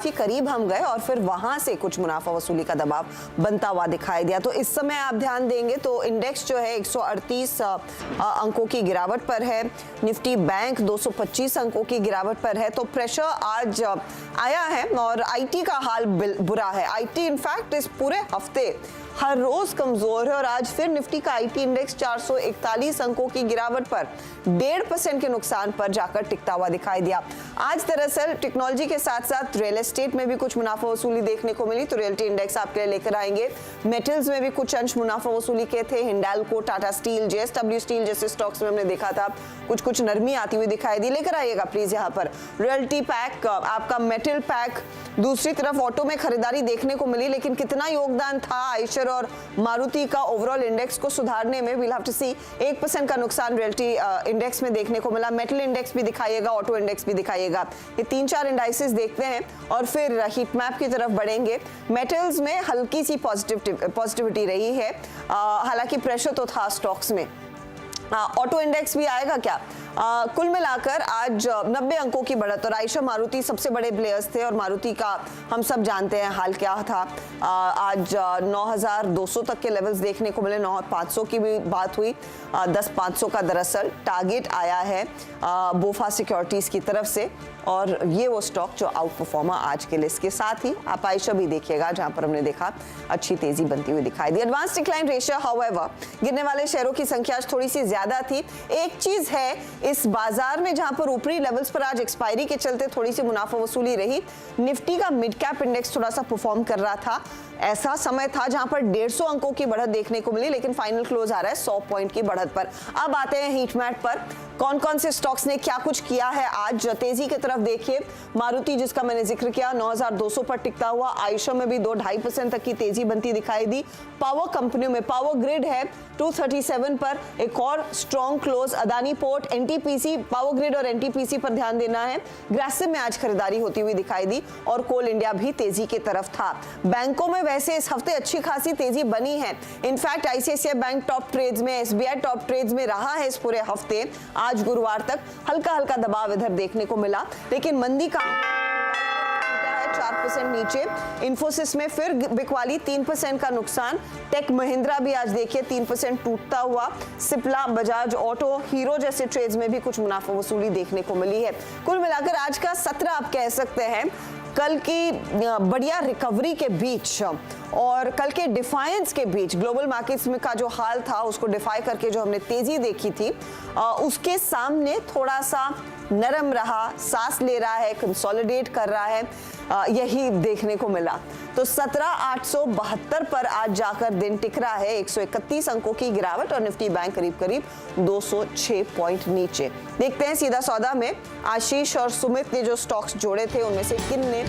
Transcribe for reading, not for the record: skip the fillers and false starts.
काफी करीब हम गए और फिर वहां से कुछ मुनाफा वसूली का दबाव बनता हुआ दिखाई दिया। तो इस समय आप ध्यान देंगे तो इंडेक्स जो है 138 अंकों की गिरावट पर है। निफ्टी बैंक 225 अंकों की गिरावट पर है। तो प्रेशर आज आया है और आईटी का हाल बुरा है। आईटी इनफैक्ट इस पूरे हफ्ते हर रोज कमजोर है और आज फिर निफ्टी का आईटी इंडेक्स 441 अंकों की गिरावट पर 1.5% के नुकसान पर जाकर टिकता हुआ दिखाई दिया। आज दरअसल टेक्नोलॉजी के साथ साथ रियल एस्टेट में भी कुछ मुनाफा वसूली देखने को मिली, तो रियल्टी इंडेक्स आपके लिए लेकर आएंगे। मेटल्स में भी कुछ अंश मुनाफा वसूली के थे। Hindalco, Tata steel, JSW steel जैसे स्टॉक्स में हमने देखा था कुछ नरमी आती हुई दिखाई दी। लेकर आइएगा प्लीज यहाँ पर रियल्टी पैक, आपका मेटल पैक। दूसरी तरफ ऑटो में खरीदारी देखने को मिली, लेकिन कितना योगदान था आयशर और मारुति का ओवरऑल इंडेक्स को सुधारने में, वील हैव टू सी। 1% का नुकसान रियल्टी इंडेक्स में देखने को मिला। मेटल इंडेक्स भी दिखाइएगा, ऑटो इंडेक्स भी दिखाइएगा। ये 3-4 इंडाइसेस देखते हैं और फिर हीट मैप की तरफ बढ़ेंगे। मेटल्स में हल्की सी पॉजिटिविटी रही है, हालांकि प्रेशर तो था स्टॉक्स में। ऑटो इंडेक्स भी आएगा क्या? कुल मिलाकर आज 90 अंकों की बढ़त और आयशर मारुति सबसे बड़े प्लेयर्स थे और मारुति का हम सब जानते हैं हाल क्या था। आज 9,200 तक के लेवल्स देखने को मिले। 9,500 की भी बात हुई। 10,500 का दरअसल टारगेट आया है बोफा सिक्योरिटीज की तरफ से और ये वो स्टॉक जो आउट परफॉर्मर आज के लिस्ट के साथ ही आप आयशर भी देखिएगा, जहां पर हमने देखा अच्छी तेजी बनती हुई दिखाई दी। एडवांस डिक्लाइन रेशियो हाउएवर, गिरने वाले शेयरों की संख्या थोड़ी सी ज्यादा थी। एक चीज है इस बाजार में जहां पर ऊपरी लेवल्स पर आज एक्सपायरी के चलते थोड़ी सी मुनाफा वसूली रही। निफ्टी का मिड कैप इंडेक्स थोड़ा सा परफॉर्म कर रहा था। ऐसा समय था जहां पर 150 अंकों की बढ़त देखने को मिली, लेकिन फाइनल क्लोज आ रहा है 100 पॉइंट की बढ़त पर। अब आते हैं हीट मैप पर, कौन कौन से स्टॉक्स ने क्या कुछ किया है आज तेजी की तरफ देखिए। मारुति जिसका मैंने जिक्र किया 9,200 पर टिकता हुआ। आयशर में भी 2-2.5% तक की तेजी बनती दिखाई दी। पावर कंपनियों में पावर ग्रिड है 237 पर, एक और strong close. Adani port, NTPC, power grid और एनटीपीसी पर ध्यान देना है। ग्रासिम में आज खरीदारी होती हुई दिखाई दी और कोल इंडिया भी तेजी की तरफ था। बैंकों में वैसे इस हफ्ते अच्छी खासी तेजी बनी है। In fact ICICI bank top trades में, एसबीआई टॉप ट्रेड्स में रहा है इस पूरे हफ्ते। आज गुरुवार तक हल्का दबाव इधर देखने को मिला, लेकिन मंदी का 4% नीचे। इंफोसिस में फिर बिकवाली, 3% का नुकसान। टेक महिंद्रा भी आज देखिए 3% टूटता हुआ। सिप्ला, बजाज ऑटो, हीरो जैसे ट्रेड्स में भी कुछ मुनाफा वसूली देखने को मिली है। कुल मिलाकर आज का सत्र आप कह सकते हैं कल की बढ़िया रिकवरी के बीच और कल के डिफायंस के बीच, ग्लोबल मार्केट्स में का जो हाल था उसको डिफाई करके जो हमने तेजी देखी थी उसके सामने थोड़ा सा नरम रहा, सांस ले रहा है, कंसोलिडेट कर रहा है, यही देखने को मिला। तो 17,872 पर आज जाकर दिन टिक रहा है। 131 अंकों की गिरावट और निफ्टी बैंक करीब 206 पॉइंट नीचे। देखते हैं सीधा सौदा में आशीष और सुमित ने जो स्टॉक्स जोड़े थे उनमें से किन ने